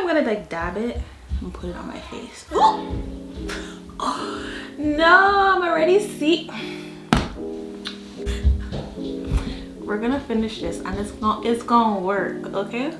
I'm gonna like dab it and put it on my face. Oh, no, I'm already see. We're gonna finish this and it's gonna work, okay?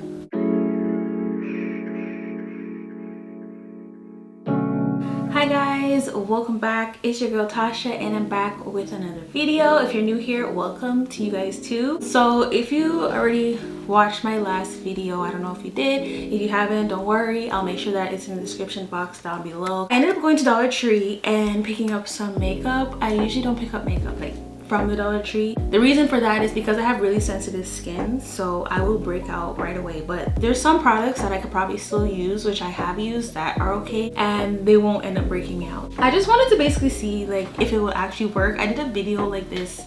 Hi guys, welcome back. It's your girl Tasha and I'm back with another video. If you're new here, welcome to you guys too. So if you already watched my last video, I don't know if you did. If you haven't, don't worry, I'll make sure that it's in the description box down below. I ended up going to Dollar Tree and picking up some makeup. I usually don't pick up makeup like from the Dollar Tree. The reason for that is because I have really sensitive skin, so I will break out right away. But there's some products that I could probably still use, which I have used, that are okay and they won't end up breaking me out. I just wanted to basically see like if it will actually work. I did a video like this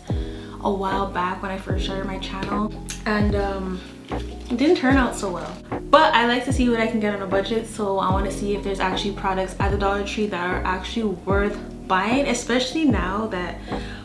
a while back when I first started my channel and it didn't turn out so well. But I like to see what I can get on a budget, so I want to see if there's actually products at the Dollar Tree that are actually worth buying, especially now that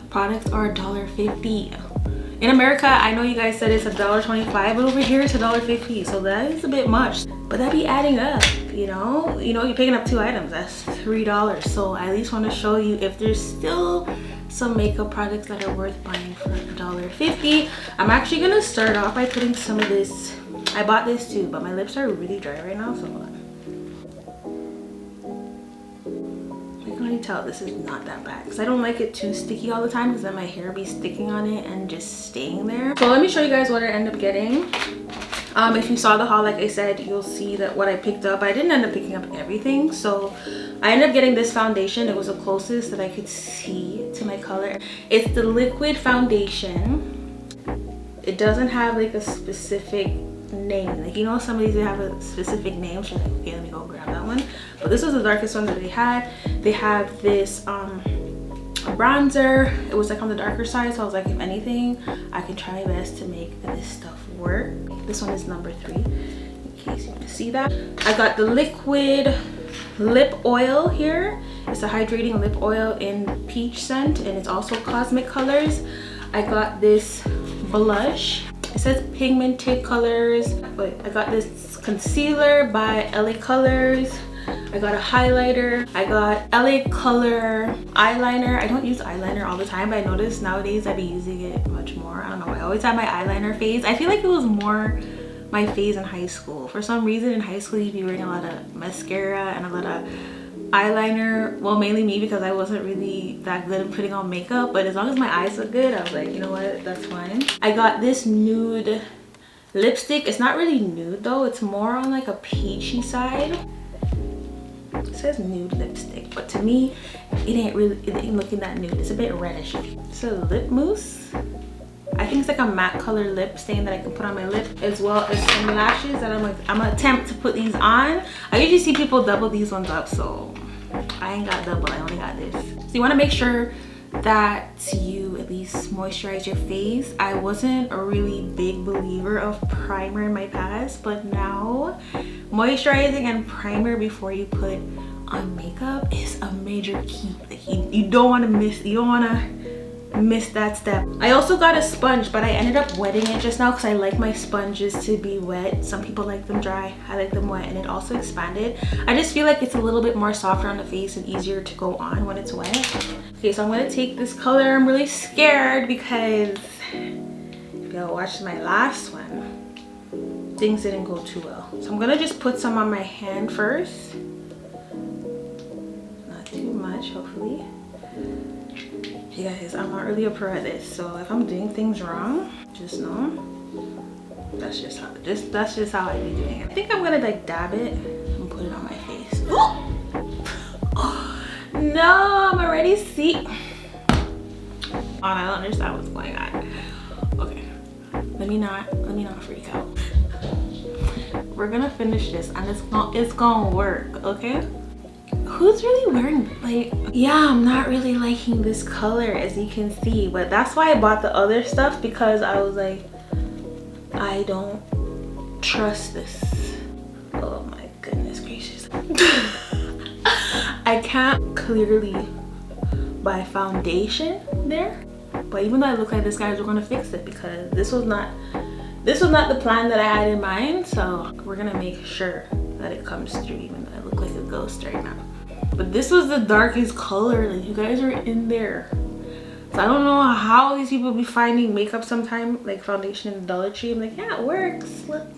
products are $1.50. In America, I know you guys said it's $1.25, but over here it's $1.50, so that is a bit much. But that be adding up, you know, you're picking up 2 items, that's $3. So I at least want to show you if there's still some makeup products that are worth buying for $1.50. I'm actually gonna start off by putting some of this. I bought this too, but my lips are really dry right now, so you can tell this is not that bad because I don't like it too sticky all the time because then my hair be sticking on it and just staying there. So let me show you guys what I end up getting. If you saw the haul, like I said, you'll see that what I picked up. I didn't end up picking up everything, so I ended up getting this foundation. It was the closest that I could see to my color. It's the liquid foundation. It doesn't have like a specific name, like, you know, some of these they have a specific name, so like, okay, let me go grab that one. But this was the darkest one that they had. They have this a bronzer. It was like on the darker side, so I was like, if anything, I can try my best to make this stuff work. This one is number 3 in case you can see that. I got the liquid lip oil here. It's a hydrating lip oil in peach scent, and it's also cosmic colors. I got this blush. It says pigmented colors, but I got this concealer by LA Colors. I got a highlighter. I got LA Color eyeliner. I don't use eyeliner all the time, but I noticed nowadays I be using it much more. I don't know, I always had my eyeliner phase. I feel like it was more my phase in high school. For some reason in high school you'd be wearing a lot of mascara and a lot of eyeliner. Well, mainly me because I wasn't really that good at putting on makeup, but as long as my eyes look good, I was like, you know what, that's fine. I got this nude lipstick. It's not really nude though, it's more on like a peachy side. It says nude lipstick, but to me it ain't looking that nude. It's a bit reddish. It's a lip mousse. I think it's like a matte color lip stain that I can put on my lip, as well as some lashes that I'm gonna attempt to put these on. I usually see people double these ones up, so I ain't got double, I only got this. So you want to make sure that you at least moisturize your face. I wasn't a really big believer of primer in my past, but now moisturizing and primer before you put on makeup is a major key. Like you don't want to miss that step. I also got a sponge, but I ended up wetting it just now because I like my sponges to be wet. Some people like them dry, I like them wet, and it also expanded. I just feel like it's a little bit more softer on the face and easier to go on when it's wet. Okay, so I'm gonna take this color. I'm really scared because if y'all watched my last one, things didn't go too well. So I'm gonna just put some on my hand first. Not too much, hopefully. You guys, I'm not really a pro at this, so if I'm doing things wrong, just know that's just how I be doing it. I think I'm gonna like dab it and put it on my face. Oh, no, I'm already see. Oh, I don't understand what's going on. Okay, let me not freak out. We're gonna finish this and it's gonna work, okay? Who's really wearing, like, yeah, I'm not really liking this color, as you can see, but that's why I bought the other stuff, because I was like, I don't trust this. Oh my goodness gracious. I can't clearly buy foundation there, but even though I look like this, guys, we're gonna fix it because this was not the plan that I had in mind. So we're gonna make sure that it comes through, even though I look like a ghost right now. But this was the darkest color. Like, you guys are in there. So I don't know how these people be finding makeup sometime, like foundation in the Dollar Tree. I'm like, yeah, it works, look.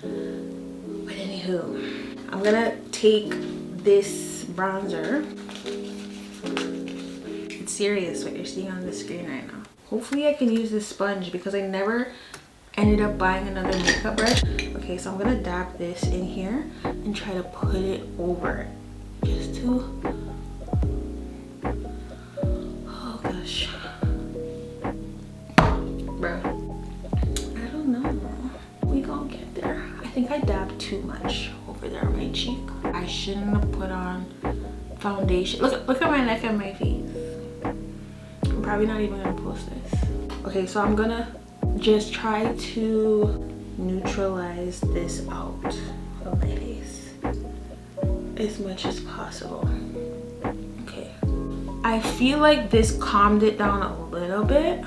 But anywho, I'm gonna take this bronzer. It's serious what you're seeing on the screen right now. Hopefully I can use this sponge because I never ended up buying another makeup brush. Okay, so I'm gonna dab this in here and try to put it over it. Just to, oh gosh. Bro, I don't know. We gonna get there. I think I dabbed too much over there on my cheek. I shouldn't have put on foundation. Look at my neck and my face. I'm probably not even gonna post this. Okay, so I'm gonna just try to neutralize this out of my face as much as possible. Okay, I feel like this calmed it down a little bit,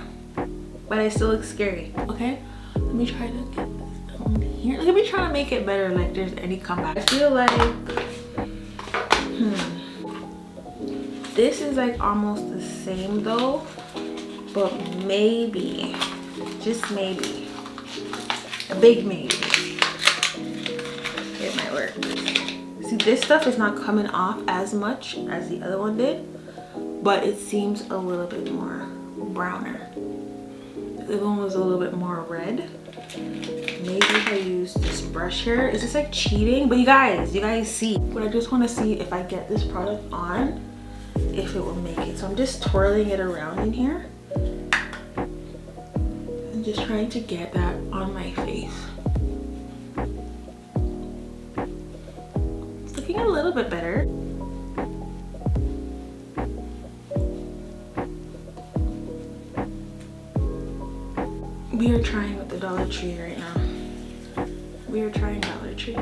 but it still looks scary. Okay, let me try to get this down here. Let me try to make it better, like there's any comeback. I feel like this is like almost the same though, but maybe, just maybe, a big maybe, it might work. See, this stuff is not coming off as much as the other one did, but it seems a little bit more browner. The other one was a little bit more red. Maybe if I use this brush here, is this like cheating? But you guys see, but I just want to see if I get this product on, if it will make it. So I'm just twirling it around in here and just trying to get that on my face. It's looking a little bit better. We are trying with the Dollar Tree right now. We are trying Dollar Tree.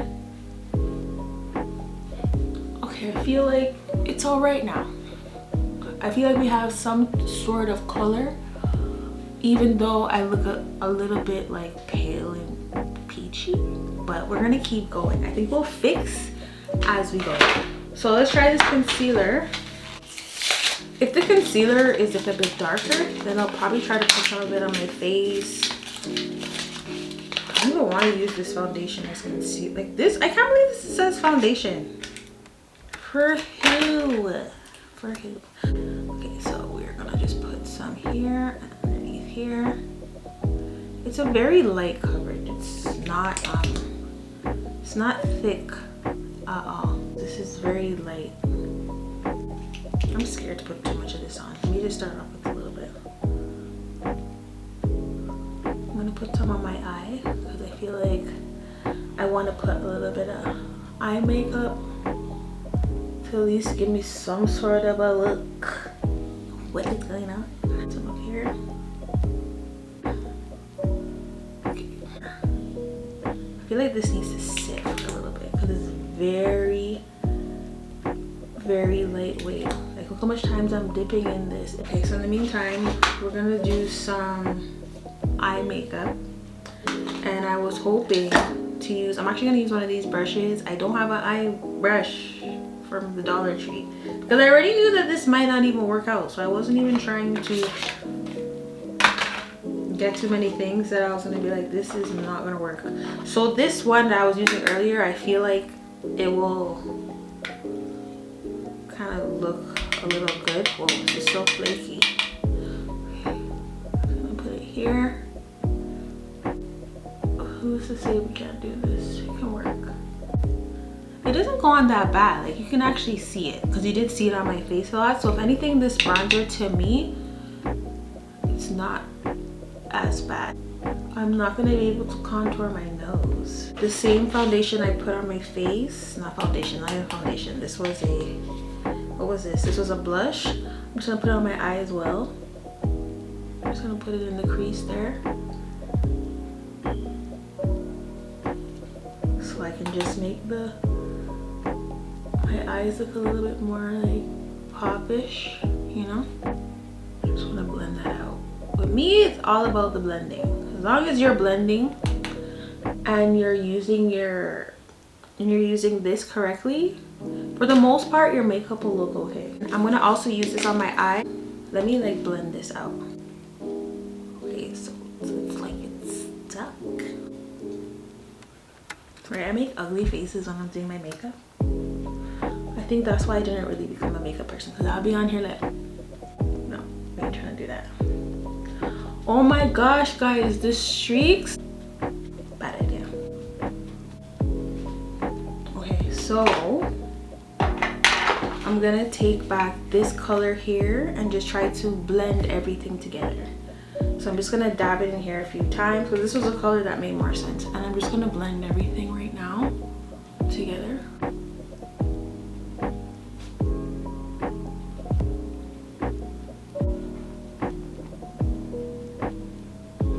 Okay, I feel like it's all right now. I feel like we have some sort of color, even though I look a little bit like pale and peachy, but we're gonna keep going. I think we'll fix as we go. So let's try this concealer. If the concealer is just a bit darker, then I'll probably try to put some of it on my face. I don't even want to use this foundation as concealer. Like this, I can't believe this says foundation. For who? For who? Okay, so we're gonna just put some here and underneath here. It's a very light coverage. It's not thick at all. This is very light. I'm scared to put too much of this on. Let me just start off with a little bit. I'm gonna put some on my eye because I feel like I want to put a little bit of eye makeup to at least give me some sort of a look. What is going on? Some up here. Okay. I feel like this needs to sit a little bit because it's very lightweight. Like look how much times I'm dipping in this. Okay, so in the meantime, we're gonna do some eye makeup. And I was hoping to use, I'm actually gonna use one of these brushes. I don't have an eye brush from the Dollar Tree because I already knew that this might not even work out. So I wasn't even trying to get too many things that I was gonna be like, this is not gonna work. So this one that I was using earlier, I feel like it will kind of look a little good. Whoa, this is so flaky. I'm gonna put it here. Who's to say we can't do this? It can work. It doesn't go on that bad. Like you can actually see it because you did see it on my face a lot. So if anything, this bronzer to me, it's not as bad. I'm not gonna be able to contour my nose. The same foundation I put on my face, not foundation, not even foundation. This was a, what was this? This was a blush. I'm just gonna put it on my eye as well. I'm just gonna put it in the crease there. So I can just make my eyes look a little bit more like popish, you know? I just wanna blend that out. With me, it's all about the blending. As long as you're blending and you're using your and you're using this correctly, for the most part your makeup will look okay. I'm gonna also use this on my eye. Let me like blend this out. Okay, so it's like it's stuck. Right, I make ugly faces when I'm doing my makeup. I think that's why I didn't really become a makeup person, because I'll be on here like, no, I ain't trying to do that. Oh my gosh, guys, this streaks. Bad idea. Okay, so I'm gonna take back this color here and just try to blend everything together. So I'm just gonna dab it in here a few times, because this was a color that made more sense. And I'm just gonna blend everything right now together.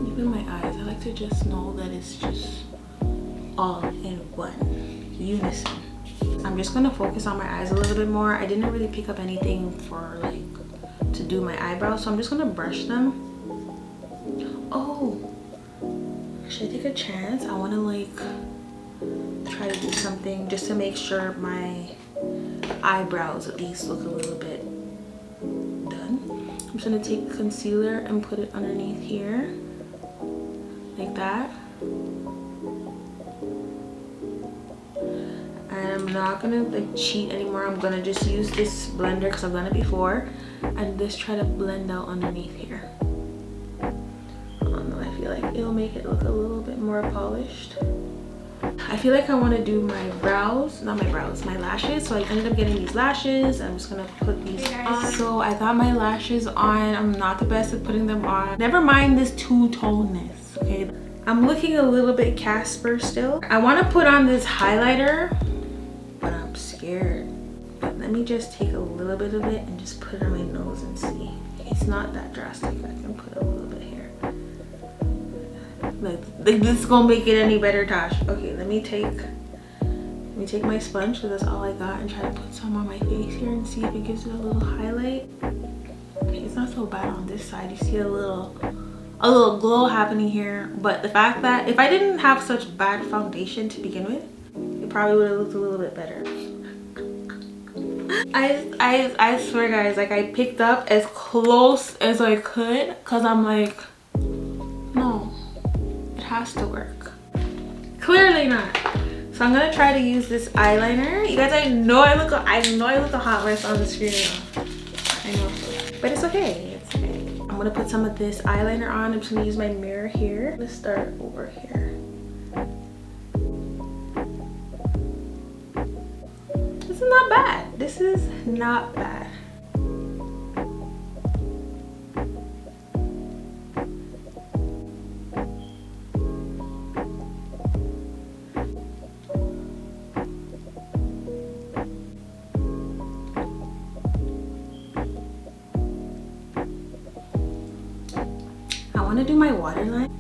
Even my eyes, I like to just know that it's just all in one unison. I'm just gonna focus on my eyes a little bit more. I didn't really pick up anything for like to do my eyebrows, so I'm just gonna brush them. Oh, should I take a chance? I want to like try to do something just to make sure my eyebrows at least look a little bit done. I'm just gonna take concealer and put it underneath here like that. And I'm not gonna like cheat anymore. I'm gonna just use this blender because I've done it before, and just try to blend out underneath here. I feel like it'll make it look a little bit more polished. I feel like I want to do my brows, not my brows, my lashes. So I ended up getting these lashes. I'm just gonna put these on. So I got my lashes on. I'm not the best at putting them on. Never mind this two-toneness, okay? I'm looking a little bit Casper still. I want to put on this highlighter, but I'm scared. But let me just take a little bit of it and just put it on my nose and see. It's not that drastic. I can put a little bit here. Like this is gonna make it any better, Tosh. Okay, let me take my sponge, because that's all I got, and try to put some on my face here and see if it gives it a little highlight. Okay, it's not so bad on this side. You see a little glow happening here. But the fact that if I didn't have such bad foundation to begin with, it probably would have looked a little bit better. I swear, guys, like I picked up as close as I could, because I'm like, no, it has to work. Clearly not. So I'm gonna try to use this eyeliner. You guys, I know I look a hot mess on the screen now. I know, but it's okay. It's okay. I'm gonna put some of this eyeliner on. I'm just gonna use my mirror here. Let's start over here. This is not bad. This is not bad. I want to do my waterline.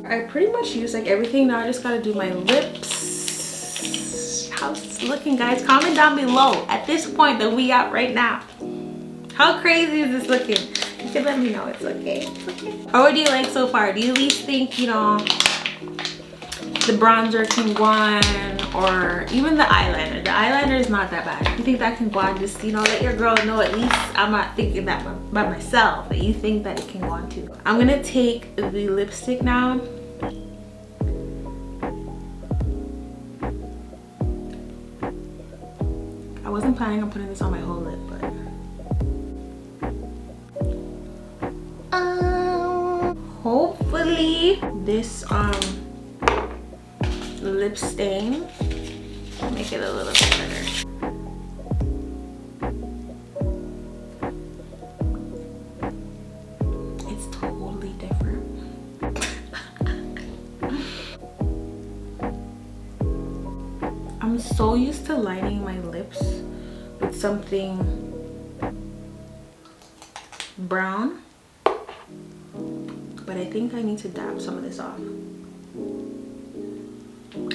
I pretty much use like everything. Now I just gotta do my lips. How's this looking, guys? Comment down below at this point that we at right now. How crazy is this looking? You can let me know. It's okay. It's okay. Or what do you like so far? Do you at least think, you know, the bronzer can go on, or even the eyeliner? The eyeliner is not that bad. You think that can go on? Just, you know, let your girl know at least I'm not thinking that by myself, that you think that it can go on too. I'm gonna take the lipstick now. I wasn't planning on putting this on my whole lip, but hopefully this lip stain will make it a little bit better. It's totally different. I'm so used to lining my lips with something brown, but I think I need to dab some of this off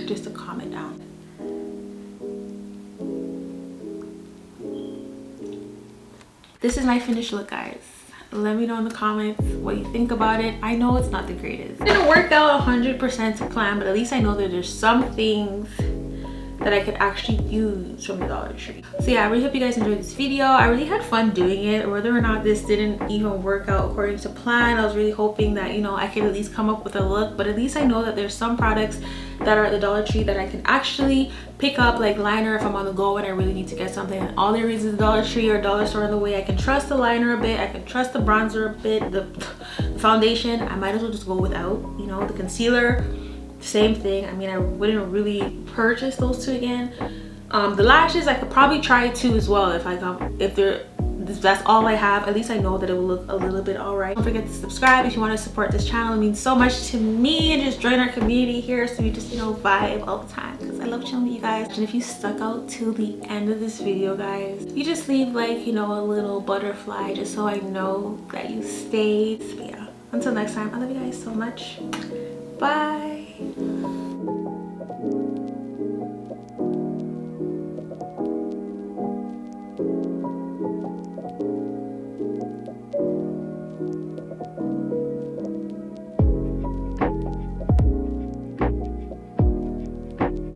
just to calm it down. This is my finished look, guys. Let me know in the comments what you think about it. I know it's not the greatest. It didn't work out 100% to plan, but at least I know that there's some things that I could actually use from the Dollar Tree. So yeah, I really hope you guys enjoyed this video. I really had fun doing it. Whether or not this didn't even work out according to plan, I was really hoping that, you know, I could at least come up with a look. But at least I know that there's some products that are at the Dollar Tree that I can actually pick up, like liner if I'm on the go and I really need to get something. And all there is the Dollar Tree or dollar store in the way. I can trust the liner a bit, I can trust the bronzer a bit, the foundation I might as well just go without. You know, the concealer, same thing. I mean, I wouldn't really purchase those two again. The lashes I could probably try too as well if that's all I have. At least I know that it will look a little bit all right. Don't forget to subscribe if you want to support this channel. It means so much to me, and just join our community here so we just, you know, vibe all the time, because I love chilling with you guys. And if you stuck out till the end of this video, guys, you just leave like, you know, a little butterfly just so I know that you stayed. But yeah, until next time, I love you guys so much. Bye.